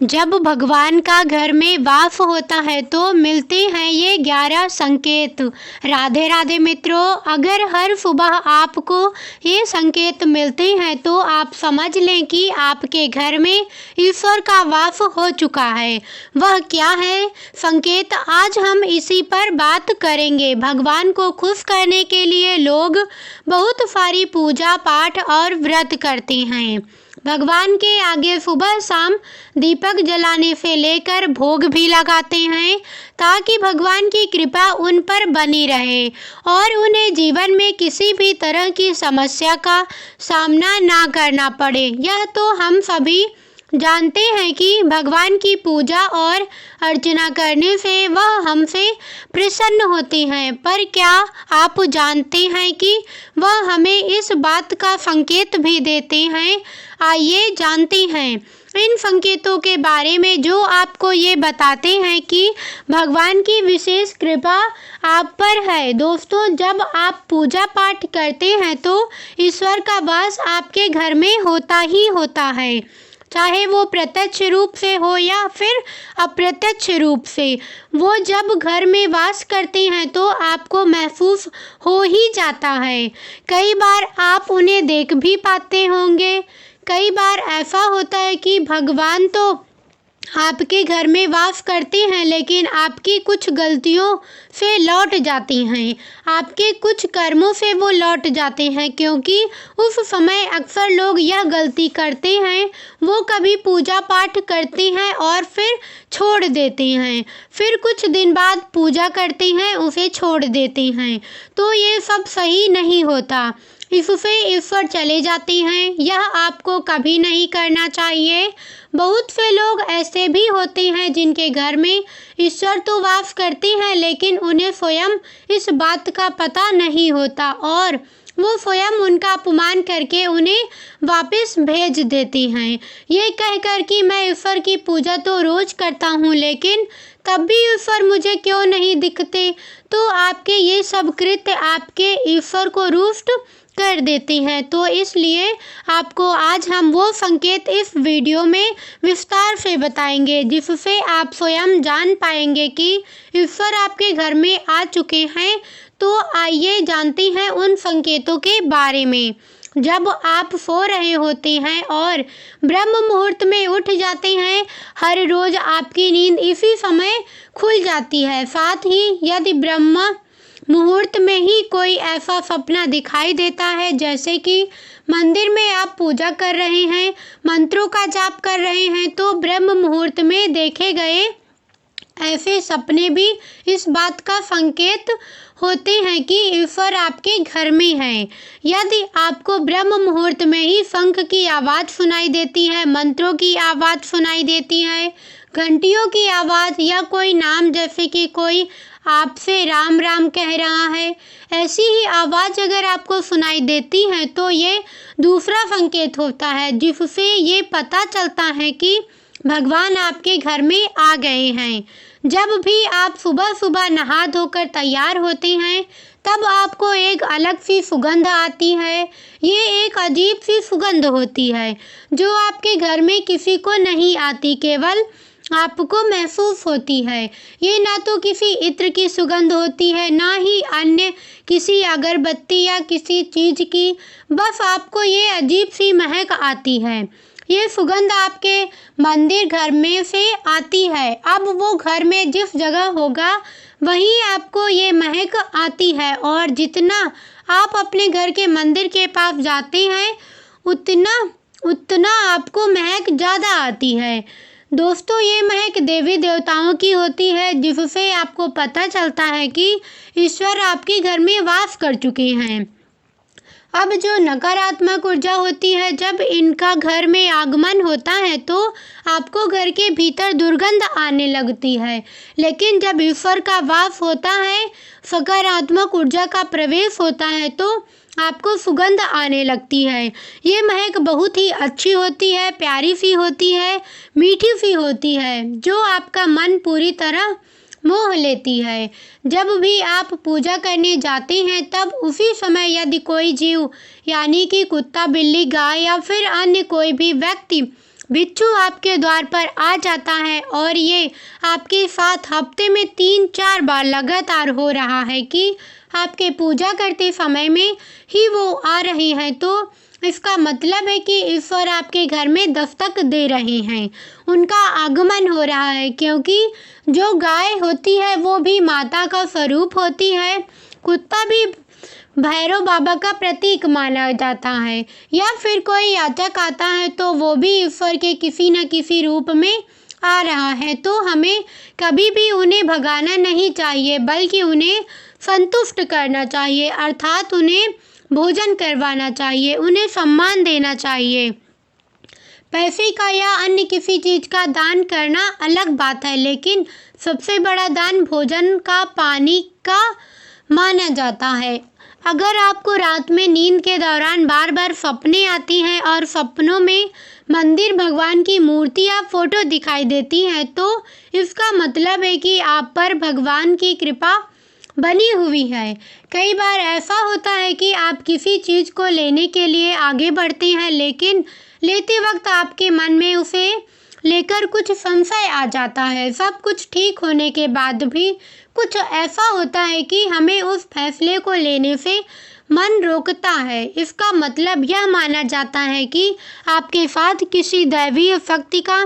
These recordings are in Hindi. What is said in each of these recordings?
जब भगवान का घर में वास होता है तो मिलते हैं ये 11 संकेत। राधे राधे मित्रों, अगर हर सुबह आपको ये संकेत मिलते हैं तो आप समझ लें कि आपके घर में ईश्वर का वास हो चुका है। वह क्या है संकेत, आज हम इसी पर बात करेंगे। भगवान को खुश करने के लिए लोग बहुत सारी पूजा पाठ और व्रत करते हैं। भगवान के आगे सुबह शाम दीपक जलाने से लेकर भोग भी लगाते हैं ताकि भगवान की कृपा उन पर बनी रहे और उन्हें जीवन में किसी भी तरह की समस्या का सामना ना करना पड़े। यह तो हम सभी जानते हैं कि भगवान की पूजा और अर्चना करने से वह हमसे प्रसन्न होते हैं, पर क्या आप जानते हैं कि वह हमें इस बात का संकेत भी देते हैं? आइए जानते हैं इन संकेतों के बारे में जो आपको ये बताते हैं कि भगवान की विशेष कृपा आप पर है। दोस्तों, जब आप पूजा पाठ करते हैं तो ईश्वर का वास आपके घर में होता ही होता है, चाहे वो प्रत्यक्ष रूप से हो या फिर अप्रत्यक्ष रूप से। वो जब घर में वास करते हैं तो आपको महसूस हो ही जाता है। कई बार आप उन्हें देख भी पाते होंगे। कई बार ऐसा होता है कि भगवान तो आपके घर में वास करते हैं, लेकिन आपकी कुछ गलतियों से लौट जाती हैं, आपके कुछ कर्मों से वो लौट जाते हैं, क्योंकि उस समय अक्सर लोग यह गलती करते हैं, वो कभी पूजा पाठ करते हैं और फिर छोड़ देते हैं, फिर कुछ दिन बाद पूजा करते हैं, उसे छोड़ देते हैं। तो ये सब सही नहीं होता, इससे ईश्वर चले जाते हैं। यह आपको कभी नहीं करना चाहिए। बहुत से लोग ऐसे भी होते हैं जिनके घर में ईश्वर तो वास करते हैं, लेकिन उन्हें स्वयं इस बात का पता नहीं होता और वो स्वयं उनका अपमान करके उन्हें वापस भेज देते हैं, ये कहकर कि मैं ईश्वर की पूजा तो रोज करता हूँ, लेकिन तब भी ईश्वर मुझे क्यों नहीं दिखते। तो आपके ये सब कृत्य आपके ईश्वर को रुष्ट कर देते हैं। तो इसलिए आपको आज हम वो संकेत इस वीडियो में विस्तार से बताएंगे जिससे आप स्वयं जान पाएंगे कि ईश्वर आपके घर में आ चुके हैं। तो आइए जानते हैं उन संकेतों के बारे में। जब आप सो रहे होते हैं और ब्रह्म मुहूर्त में उठ जाते हैं, हर रोज आपकी नींद इसी समय खुल जाती है। साथ ही यदि ब्रह्म मुहूर्त में ही कोई ऐसा सपना दिखाई देता है, जैसे कि मंदिर में आप पूजा कर रहे हैं, मंत्रों का जाप कर रहे हैं, तो ब्रह्म मुहूर्त में देखे गए ऐसे सपने भी इस बात का संकेत होते हैं कि ईश्वर आपके घर में है। यदि आपको ब्रह्म मुहूर्त में ही शंख की आवाज़ सुनाई देती है, मंत्रों की आवाज़ सुनाई देती है, घंटियों की आवाज़ या कोई नाम जैसे कि कोई आपसे राम राम कह रहा है, ऐसी ही आवाज़ अगर आपको सुनाई देती है तो ये दूसरा संकेत होता है जिससे ये पता चलता है कि भगवान आपके घर में आ गए हैं। जब भी आप सुबह सुबह नहा धोकर तैयार होते हैं तब आपको एक अलग सी सुगंध आती है। ये एक अजीब सी सुगंध होती है जो आपके घर में किसी को नहीं आती, केवल आपको महसूस होती है। ये ना तो किसी इत्र की सुगंध होती है, ना ही अन्य किसी अगरबत्ती या किसी चीज़ की, बस आपको ये अजीब सी महक आती है। ये सुगंध आपके मंदिर घर में से आती है। अब वो घर में जिस जगह होगा वहीं आपको ये महक आती है और जितना आप अपने घर के मंदिर के पास जाते हैं उतना आपको महक ज़्यादा आती है। दोस्तों, ये महक देवी देवताओं की होती है जिससे आपको पता चलता है कि ईश्वर आपके घर में वास कर चुके हैं। अब जो नकारात्मक ऊर्जा होती है, जब इनका घर में आगमन होता है तो आपको घर के भीतर दुर्गंध आने लगती है, लेकिन जब ईश्वर का वास होता है, सकारात्मक ऊर्जा का प्रवेश होता है तो आपको सुगंध आने लगती है। ये महक बहुत ही अच्छी होती है, प्यारी सी होती है, मीठी सी होती है, जो आपका मन पूरी तरह मोह लेती है। जब भी आप पूजा करने जाते हैं तब उसी समय यदि कोई जीव यानी कि कुत्ता, बिल्ली, गाय या फिर अन्य कोई भी व्यक्ति बिच्छू आपके द्वार पर आ जाता है और ये आपके साथ हफ्ते में 3-4 बार लगातार हो रहा है कि आपके पूजा करते समय में ही वो आ रही हैं, तो इसका मतलब है कि ईश्वर आपके घर में दस्तक दे रहे हैं, उनका आगमन हो रहा है। क्योंकि जो गाय होती है वो भी माता का स्वरूप होती है। कुत्ता भी भैरव बाबा का प्रतीक माना जाता है। या फिर कोई याचक आता है तो वो भी ईश्वर के किसी न किसी रूप में आ रहा है, तो हमें कभी भी उन्हें भगाना नहीं चाहिए, बल्कि उन्हें संतुष्ट करना चाहिए, अर्थात उन्हें भोजन करवाना चाहिए, उन्हें सम्मान देना चाहिए। पैसे का या अन्य किसी चीज़ का दान करना अलग बात है, लेकिन सबसे बड़ा दान भोजन का, पानी का माना जाता है। अगर आपको रात में नींद के दौरान बार बार सपने आती हैं और सपनों में मंदिर, भगवान की मूर्ति या फोटो दिखाई देती है, तो इसका मतलब है कि आप पर भगवान की कृपा बनी हुई है। कई बार ऐसा होता है कि आप किसी चीज़ को लेने के लिए आगे बढ़ते हैं, लेकिन लेते वक्त आपके मन में उसे लेकर कुछ संशय आ जाता है। सब कुछ ठीक होने के बाद भी कुछ ऐसा होता है कि हमें उस फैसले को लेने से मन रोकता है। इसका मतलब यह माना जाता है कि आपके साथ किसी दैवीय शक्ति का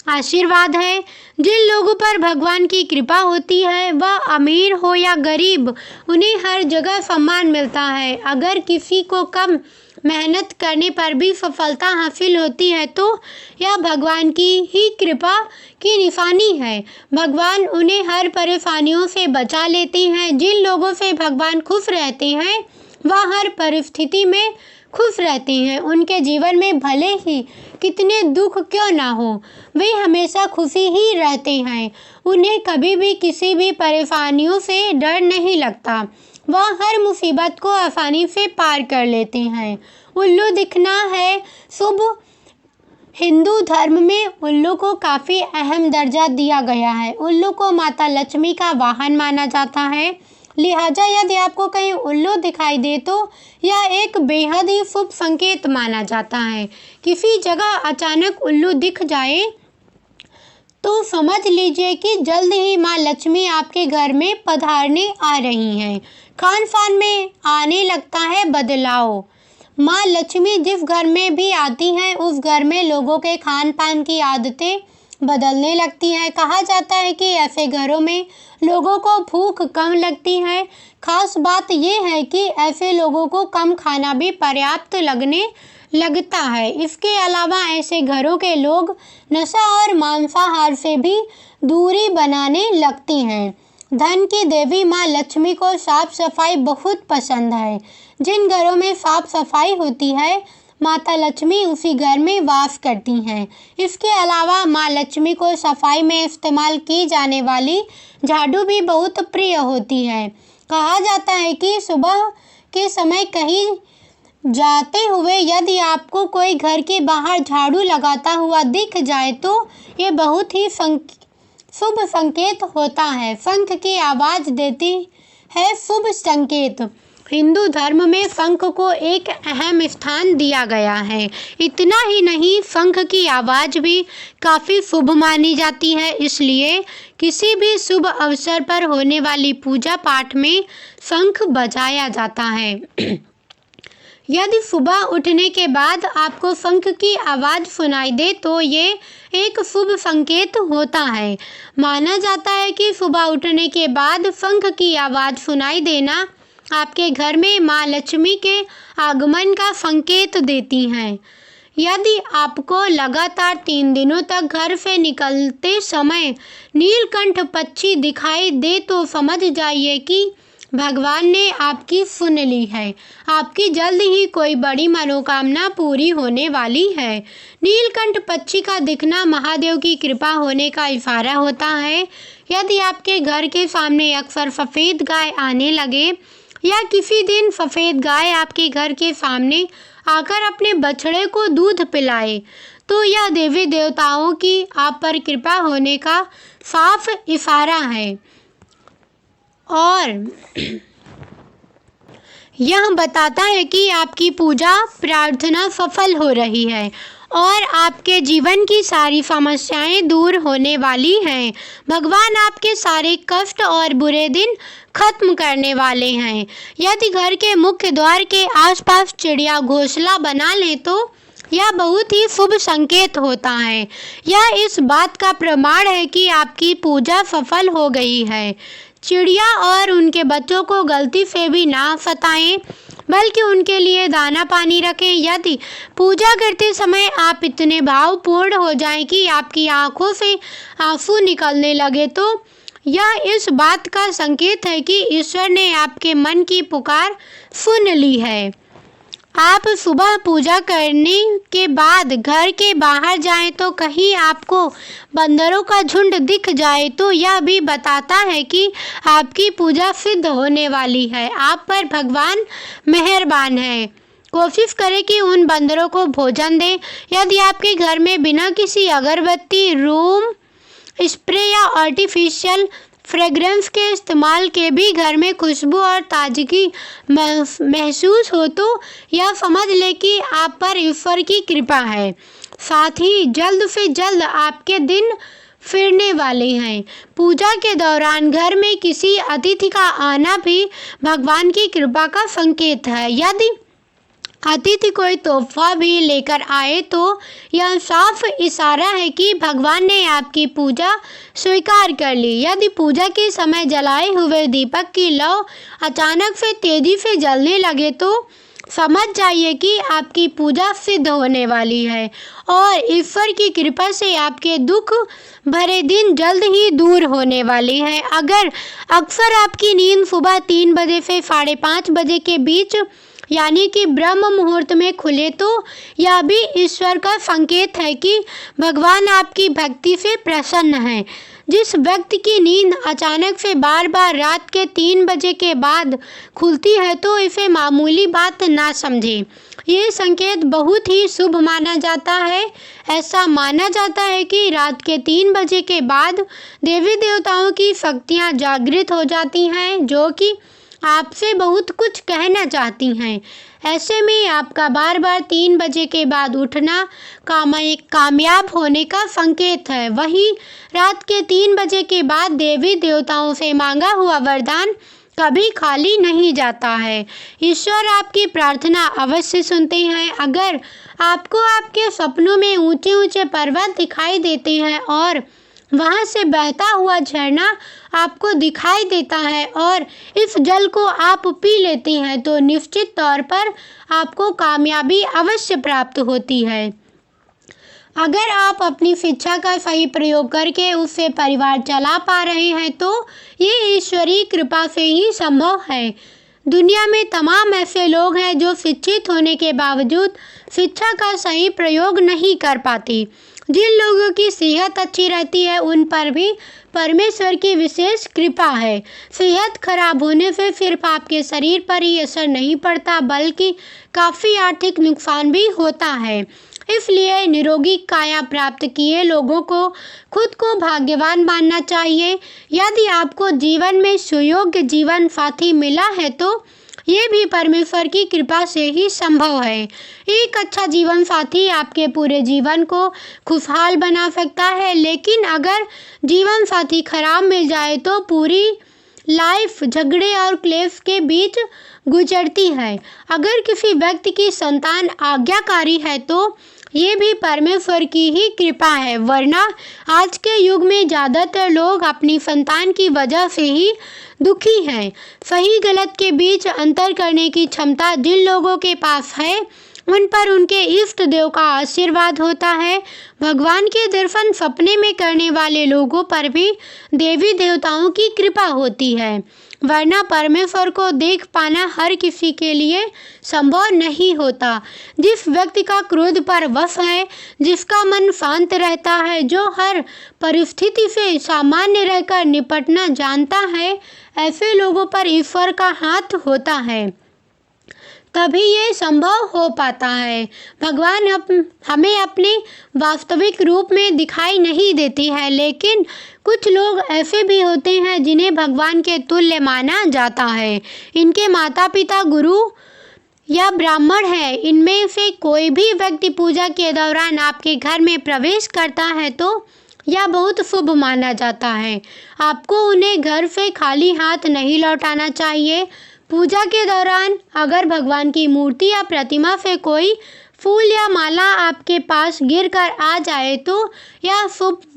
आशीर्वाद है। जिन लोगों पर भगवान की कृपा होती है, वह अमीर हो या गरीब, उन्हें हर जगह सम्मान मिलता है। अगर किसी को कम मेहनत करने पर भी सफलता हासिल होती है, तो यह भगवान की ही कृपा की निशानी है। भगवान उन्हें हर परेशानियों से बचा लेते हैं। जिन लोगों से भगवान खुश रहते हैं, वह हर परिस्थिति में खुश रहते हैं। उनके जीवन में भले ही कितने दुख क्यों ना हो, वे हमेशा खुशी ही रहते हैं। उन्हें कभी भी किसी भी परेशानियों से डर नहीं लगता। वह हर मुसीबत को आसानी से पार कर लेते हैं। उल्लू दिखना है शुभ। हिंदू धर्म में उल्लू को काफ़ी अहम दर्जा दिया गया है। उल्लू को माता लक्ष्मी का वाहन माना जाता है। लिहाजा यदि आपको कहीं उल्लू दिखाई दे तो यह एक बेहद ही शुभ संकेत माना जाता है। किसी जगह अचानक उल्लू दिख जाए तो समझ लीजिए कि जल्द ही माँ लक्ष्मी आपके घर में पधारने आ रही हैं। खान पान में आने लगता है बदलाव। माँ लक्ष्मी जिस घर में भी आती हैं, उस घर में लोगों के खान पान की आदतें बदलने लगती हैं। कहा जाता है कि ऐसे घरों में लोगों को भूख कम लगती है। खास बात यह है कि ऐसे लोगों को कम खाना भी पर्याप्त लगने लगता है। इसके अलावा ऐसे घरों के लोग नशा और मांसाहार से भी दूरी बनाने लगती हैं। धन की देवी माँ लक्ष्मी को साफ सफाई बहुत पसंद है। जिन घरों में साफ सफाई होती है, माता लक्ष्मी उसी घर में वास करती हैं। इसके अलावा माँ लक्ष्मी को सफाई में इस्तेमाल की जाने वाली झाड़ू भी बहुत प्रिय होती है। कहा जाता है कि सुबह के समय कहीं जाते हुए यदि आपको कोई घर के बाहर झाड़ू लगाता हुआ दिख जाए तो ये बहुत ही शुभ संकेत होता है। शंख की आवाज़ देती है शुभ संकेत। हिंदू धर्म में शंख को एक अहम स्थान दिया गया है। इतना ही नहीं, शंख की आवाज़ भी काफ़ी शुभ मानी जाती है। इसलिए किसी भी शुभ अवसर पर होने वाली पूजा पाठ में शंख बजाया जाता है। यदि सुबह उठने के बाद आपको शंख की आवाज़ सुनाई दे तो ये एक शुभ संकेत होता है। माना जाता है कि सुबह उठने के बाद शंख की आवाज़ सुनाई देना आपके घर में माँ लक्ष्मी के आगमन का संकेत देती हैं। यदि आपको लगातार 3 दिनों तक घर से निकलते समय नीलकंठ पक्षी दिखाई दे तो समझ जाइए कि भगवान ने आपकी सुन ली है। आपकी जल्द ही कोई बड़ी मनोकामना पूरी होने वाली है। नीलकंठ पक्षी का दिखना महादेव की कृपा होने का इशारा होता है। यदि आपके घर के सामने अक्सर सफ़ेद गाय आने लगे या किसी दिन सफ़ेद गाय आपके घर के सामने आकर अपने बछड़े को दूध पिलाए, तो यह देवी देवताओं की आप पर कृपा होने का साफ इशारा है और यह बताता है कि आपकी पूजा प्रार्थना सफल हो रही है। और आपके जीवन की सारी समस्याएं दूर होने वाली हैं। भगवान आपके सारे कष्ट और बुरे दिन खत्म करने वाले हैं। यदि घर के मुख्य द्वार के आसपास चिड़िया घोंसला बना लें तो यह बहुत ही शुभ संकेत होता है। यह इस बात का प्रमाण है कि आपकी पूजा सफल हो गई है। चिड़िया और उनके बच्चों को गलती से भी ना सताएं, बल्कि उनके लिए दाना पानी रखें। यदि पूजा करते समय आप इतने भावपूर्ण हो जाएं कि आपकी आंखों से आंसू निकलने लगे तो यह इस बात का संकेत है कि ईश्वर ने आपके मन की पुकार सुन ली है। आप सुबह पूजा करने के बाद घर के बाहर जाएं तो कहीं आपको बंदरों का झुंड दिख जाए तो यह भी बताता है कि आपकी पूजा सिद्ध होने वाली है। आप पर भगवान मेहरबान है। कोशिश करें कि उन बंदरों को भोजन दें। यदि आपके घर में बिना किसी अगरबत्ती, रूम स्प्रे या आर्टिफिशियल फ्रेग्रेंस के इस्तेमाल के भी घर में खुशबू और ताजगी महसूस हो तो यह समझ ले कि आप पर ईश्वर की कृपा है। साथ ही जल्द से जल्द आपके दिन फिरने वाले हैं। पूजा के दौरान घर में किसी अतिथि का आना भी भगवान की कृपा का संकेत है। यदि अतिथि कोई तोहफा भी लेकर आए तो यह साफ इशारा है कि भगवान ने आपकी पूजा स्वीकार कर ली। यदि पूजा के समय जलाए हुए दीपक की लौ अचानक से तेजी से जलने लगे तो समझ जाइए कि आपकी पूजा सिद्ध होने वाली है और ईश्वर की कृपा से आपके दुख भरे दिन जल्द ही दूर होने वाले हैं। अगर अक्सर आपकी नींद सुबह 3 बजे से 5:30 बजे के बीच यानी कि ब्रह्म मुहूर्त में खुले तो यह भी ईश्वर का संकेत है कि भगवान आपकी भक्ति से प्रसन्न है। जिस व्यक्ति की नींद अचानक से बार बार रात के 3 बजे के बाद खुलती है तो इसे मामूली बात ना समझें। ये संकेत बहुत ही शुभ माना जाता है। ऐसा माना जाता है कि रात के 3 बजे के बाद देवी देवताओं की शक्तियाँ जागृत हो जाती हैं जो कि आपसे बहुत कुछ कहना चाहती हैं। ऐसे में आपका बार बार 3 बजे के बाद उठना कामयाब होने का संकेत है। वहीं रात के 3 बजे के बाद देवी देवताओं से मांगा हुआ वरदान कभी खाली नहीं जाता है। ईश्वर आपकी प्रार्थना अवश्य सुनते हैं। अगर आपको आपके सपनों में ऊंचे ऊंचे पर्वत दिखाई देते हैं और वहाँ से बहता हुआ झरना आपको दिखाई देता है और इस जल को आप पी लेते हैं तो निश्चित तौर पर आपको कामयाबी अवश्य प्राप्त होती है। अगर आप अपनी शिक्षा का सही प्रयोग करके उससे परिवार चला पा रहे हैं तो ये ईश्वरीय कृपा से ही संभव है। दुनिया में तमाम ऐसे लोग हैं जो शिक्षित होने के बावजूद शिक्षा का सही प्रयोग नहीं कर पाते। जिन लोगों की सेहत अच्छी रहती है उन पर भी परमेश्वर की विशेष कृपा है। सेहत खराब होने से सिर्फ आपके शरीर पर ही असर नहीं पड़ता बल्कि काफ़ी आर्थिक नुकसान भी होता है। इसलिए निरोगी काया प्राप्त किए लोगों को खुद को भाग्यवान मानना चाहिए। यदि आपको जीवन में सुयोग्य जीवन साथी मिला है तो ये भी परमेश्वर की कृपा से ही संभव है। एक अच्छा जीवन साथी आपके पूरे जीवन को खुशहाल बना सकता है, लेकिन अगर जीवन साथी खराब मिल जाए तो पूरी लाइफ झगड़े और क्लेश के बीच गुजरती है। अगर किसी व्यक्ति की संतान आज्ञाकारी है तो ये भी परमेश्वर की ही कृपा है, वरना आज के युग में ज़्यादातर लोग अपनी संतान की वजह से ही दुखी हैं। सही गलत के बीच अंतर करने की क्षमता जिन लोगों के पास है उन पर उनके इष्ट देव का आशीर्वाद होता है। भगवान के दर्शन सपने में करने वाले लोगों पर भी देवी देवताओं की कृपा होती है, वरना परमेश्वर को देख पाना हर किसी के लिए संभव नहीं होता। जिस व्यक्ति का क्रोध पर वश है, जिसका मन शांत रहता है, जो हर परिस्थिति से सामान्य रहकर निपटना जानता है, ऐसे लोगों पर ईश्वर का हाथ होता है, तभी ये संभव हो पाता है। भगवान हमें अपने वास्तविक रूप में दिखाई नहीं देती है, लेकिन कुछ लोग ऐसे भी होते हैं जिन्हें भगवान के तुल्य माना जाता है। इनके माता पिता, गुरु या ब्राह्मण है, इनमें से कोई भी व्यक्ति पूजा के दौरान आपके घर में प्रवेश करता है तो यह बहुत शुभ माना जाता है। आपको उन्हें घर से खाली हाथ नहीं लौटाना चाहिए। पूजा के दौरान अगर भगवान की मूर्ति या प्रतिमा से कोई फूल या माला आपके पास गिरकर आ जाए तो यह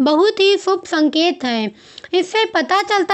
बहुत ही शुभ संकेत है। इससे पता चलता